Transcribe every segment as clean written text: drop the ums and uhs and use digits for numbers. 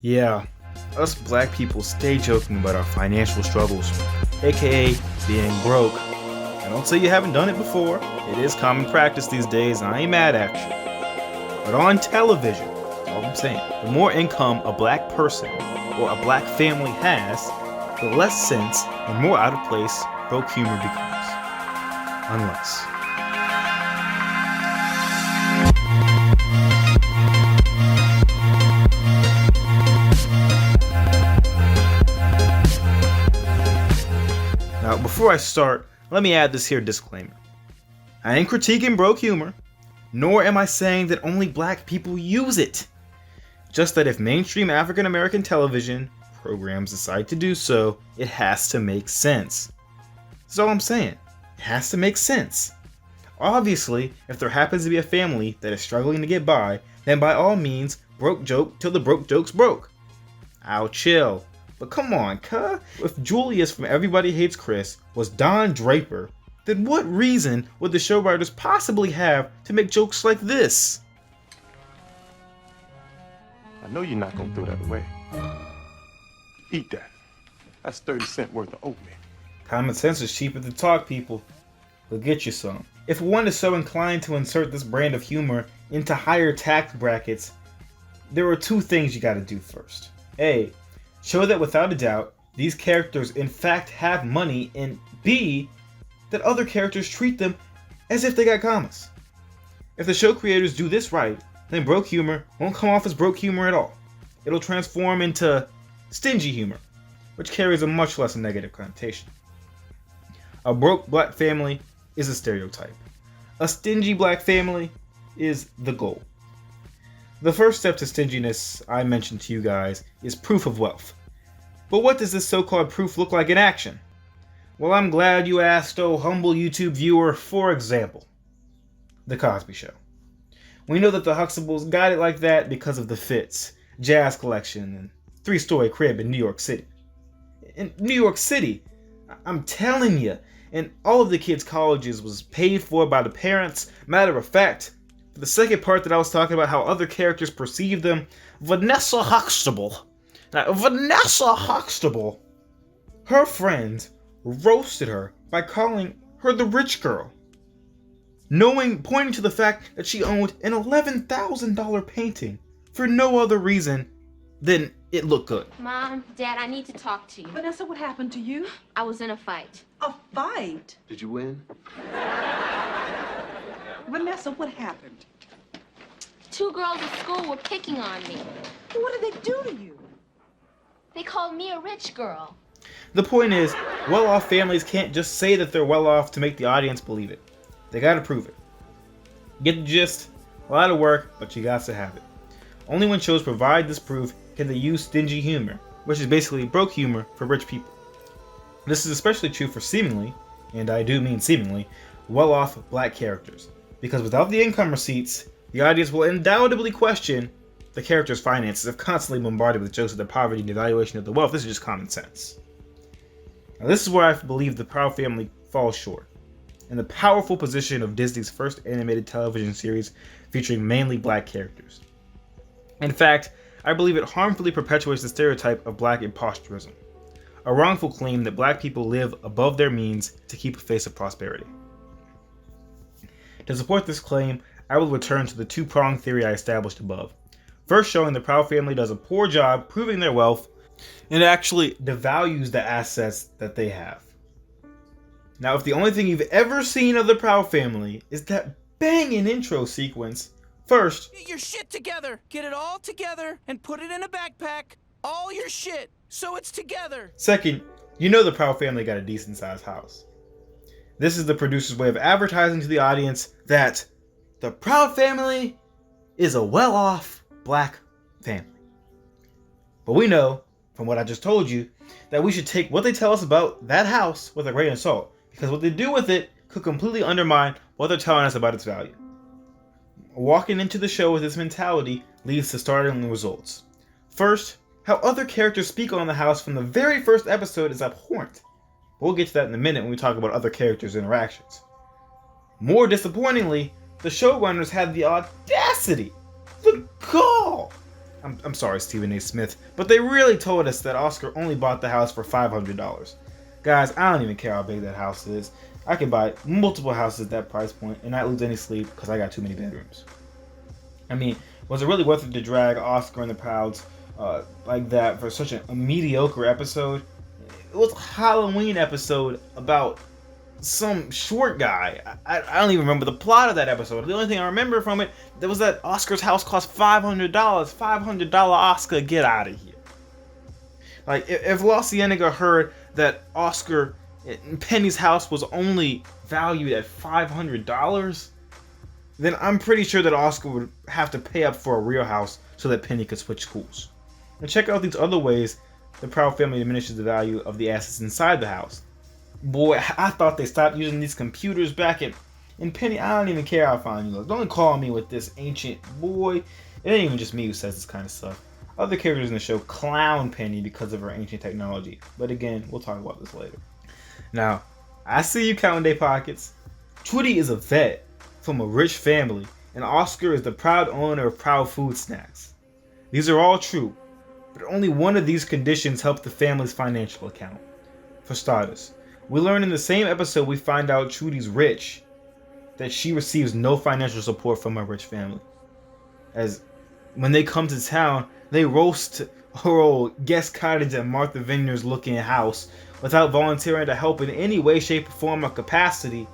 Yeah, us black people stay joking about our financial struggles, aka being broke. I don't say you haven't done it before, it is common practice these days, and I ain't mad at you. But on television, that's all I'm saying, the more income a black person or a black family has, the less sense and more out of place broke humor becomes. Unless. Now, before I start, let me add this here disclaimer. I ain't critiquing broke humor, nor am I saying that only black people use it. Just that if mainstream African American television programs decide to do so, it has to make sense. That's all I'm saying. It has to make sense. Obviously, if there happens to be a family that is struggling to get by, then by all means, broke joke till the broke joke's broke. I'll chill. But come on, cuh. If Julius from Everybody Hates Chris was Don Draper, then what reason would the show writers possibly have to make jokes like this? I know you're not gonna throw that away. Eat that. That's 30 cents worth of oatmeal. Common sense is cheaper than talk, people. We'll get you some. If one is so inclined to insert this brand of humor into higher tax brackets, there are two things you gotta do first. A, show that without a doubt, these characters in fact have money, and B, that other characters treat them as if they got commas. If the show creators do this right, then broke humor won't come off as broke humor at all. It'll transform into stingy humor, which carries a much less negative connotation. A broke black family is a stereotype. A stingy black family is the goal. The first step to stinginess I mentioned to you guys is proof of wealth. But what does this so-called proof look like in action? Well, I'm glad you asked, oh humble YouTube viewer. For example, The Cosby Show. We know that the Huxtables got it like that because of the Fitz, Jazz Collection, and three-story crib in New York City. In New York City, I'm telling you, and all of the kids' colleges was paid for by the parents. Matter of fact, for the second part that I was talking about how other characters perceive them, Vanessa Huxtable, her friends roasted her by calling her the rich girl, pointing to the fact that she owned an $11,000 painting for no other reason than it looked good. Mom, Dad, I need to talk to you. Vanessa, what happened to you? I was in a fight. A fight? Did you win? Vanessa, what happened? Two girls at school were picking on me. What did they do to you? They called me a rich girl. The point is, well-off families can't just say that they're well-off to make the audience believe it. They gotta prove it. Get the gist? A lot of work, but you got to have it. Only when shows provide this proof can they use stingy humor, which is basically broke humor for rich people. This is especially true for seemingly, and I do mean seemingly, well-off black characters. Because without the income receipts, the audience will undoubtedly question the characters' finances if constantly bombarded with jokes of their poverty and devaluation of the wealth. This is just common sense. Now, this is where I believe the Proud Family falls short, in the powerful position of Disney's first animated television series featuring mainly black characters. In fact, I believe it harmfully perpetuates the stereotype of black imposterism, a wrongful claim that black people live above their means to keep a face of prosperity. To support this claim, I will return to the two-pronged theory I established above. First, showing the Proud Family does a poor job proving their wealth and actually devalues the assets that they have. Now, if the only thing you've ever seen of the Proud Family is that banging intro sequence, first, Get your shit together. Get it all together and put it in a backpack. All your shit, so it's together. second, you know the Proud Family got a decent-sized house. This is the producer's way of advertising to the audience that the Proud Family is a well-off black family. But we know, from what I just told you, that we should take what they tell us about that house with a grain of salt, because what they do with it could completely undermine what they're telling us about its value. Walking into the show with this mentality leads to startling results. First, how other characters speak on the house from the very first episode is abhorrent. We'll get to that in a minute when we talk about other characters' interactions. More disappointingly, the showrunners had the audacity, the gall, I'm sorry, Stephen A. Smith, but they really told us that Oscar only bought the house for $500. Guys, I don't even care how big that house is. I could buy multiple houses at that price point and not lose any sleep because I got too many bedrooms. I mean, was it really worth it to drag Oscar and the Prouds like that for such a mediocre episode? It was a Halloween episode about some short guy. I don't even remember the plot of that episode. The only thing I remember from it, there was that Oscar's house cost $500. $500 Oscar, get out of here. Like, if La Cienega heard that Oscar Penny's house was only valued at $500, then I'm pretty sure that Oscar would have to pay up for a real house so that Penny could switch schools. And check out these other ways the Proud family diminishes the value of the assets inside the house. Boy, I thought they stopped using these computers back in Penny. I don't even care how fine you look. Don't call me with this ancient boy. It ain't even just me who says this kind of stuff. Other characters in the show clown Penny because of her ancient technology. But again, we'll talk about this later. Now, I see you counting their pockets. Trudy is a vet from a rich family, and Oscar is the proud owner of Proud Food Snacks. These are all true, but only one of these conditions helps the family's financial account. For starters, we learn in the same episode we find out Trudy's rich, that she receives no financial support from her rich family. As when they come to town, they roast her old guest cottage at Martha Vineyard's looking house without volunteering to help in any way, shape, form, or capacity,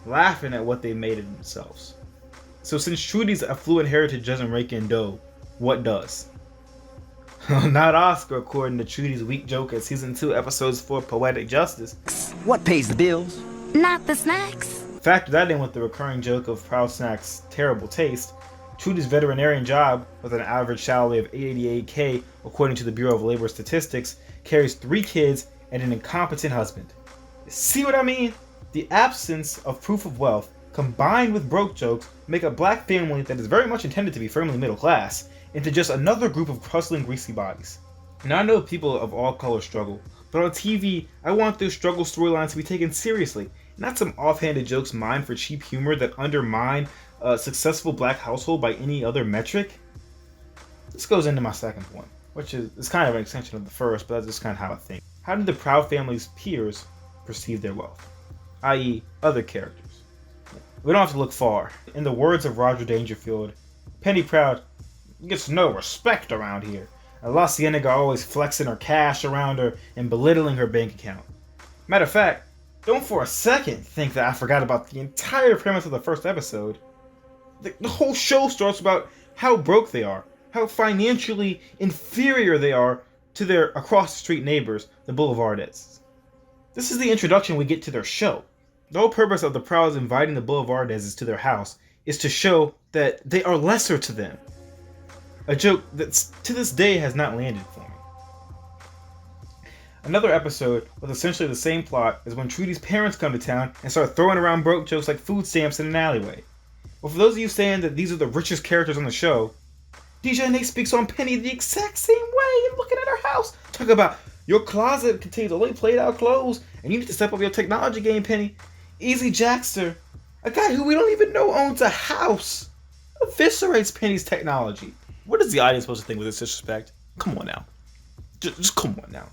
laughing at what they made of themselves. So since Trudy's affluent heritage doesn't rake in dough, what does? Not Oscar, according to Trudy's weak joke at Season 2, Episodes 4, Poetic Justice. What pays the bills? Not the snacks. Factor that in with the recurring joke of Proud Snack's terrible taste. Trudy's veterinarian job, with an average salary of $88K according to the Bureau of Labor Statistics, carries 3 kids and an incompetent husband. See what I mean? The absence of proof of wealth, combined with broke jokes, make a black family that is very much intended to be firmly middle class into just another group of hustling greasy bodies. Now I know people of all colors struggle, but on TV, I want those struggle storylines to be taken seriously, not some offhanded jokes mined for cheap humor that undermine a successful black household by any other metric. This goes into my second point, which is kind of an extension of the first, but that's just kind of how I think. How did the Proud family's peers perceive their wealth? I.e., other characters. We don't have to look far. In the words of Roger Dangerfield, Penny Proud gets no respect around here, and La Cienega always flexing her cash around her and belittling her bank account. Matter of fact, don't for a second think that I forgot about the entire premise of the first episode. The whole show starts about how broke they are, how financially inferior they are to their across-the-street neighbors, the Boulevardettes. This is the introduction we get to their show. The whole purpose of the Prouds inviting the Boulevardettes to their house is to show that they are lesser to them. A joke that to this day has not landed for me. Another episode with essentially the same plot is when Trudy's parents come to town and start throwing around broke jokes like food stamps in an alleyway. But for those of you saying that these are the richest characters on the show, DJ Nate speaks on Penny the exact same way and looking at her house. Talk about, your closet contains only played out clothes and you need to step up your technology game, Penny. Easy Jackster, a guy who we don't even know owns a house, eviscerates Penny's technology. What is the audience supposed to think with this disrespect? Come on now. Just come on now.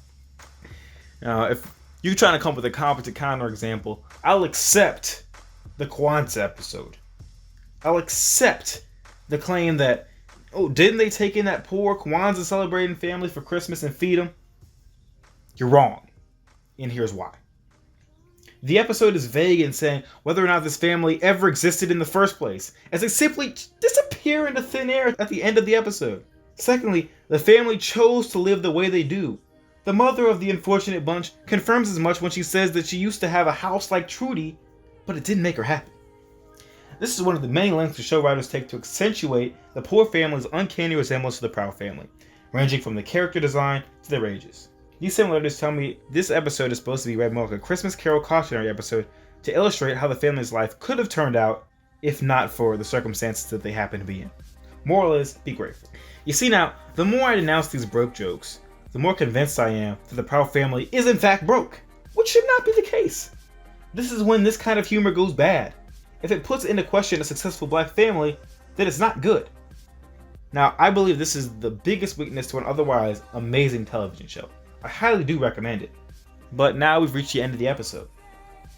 Now, if you're trying to come up with a competent counterexample, I'll accept the Kwanzaa episode. I'll accept the claim that, oh, didn't they take in that poor Kwanzaa celebrating family for Christmas and feed them? You're wrong. And here's why. The episode is vague in saying whether or not this family ever existed in the first place, as they simply disappear into thin air at the end of the episode. Secondly, the family chose to live the way they do. The mother of the unfortunate bunch confirms as much when she says that she used to have a house like Trudy, but it didn't make her happy. This is one of the many lengths the show writers take to accentuate the poor family's uncanny resemblance to the Proud family, ranging from the character design to their ages. These similarities tell me this episode is supposed to be read more like a Christmas Carol cautionary episode to illustrate how the family's life could have turned out if not for the circumstances that they happen to be in. Moral is, be grateful. You see now, the more I denounce these broke jokes, the more convinced I am that the Proud family is in fact broke, which should not be the case. This is when this kind of humor goes bad. If it puts into question a successful black family, then it's not good. Now, I believe this is the biggest weakness to an otherwise amazing television show. I highly do recommend it. But now we've reached the end of the episode.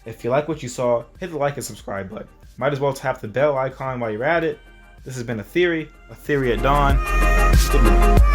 If you like what you saw, hit the like and subscribe button. Might as well tap the bell icon while you're at it. This has been A Theory at Dawn. Good night.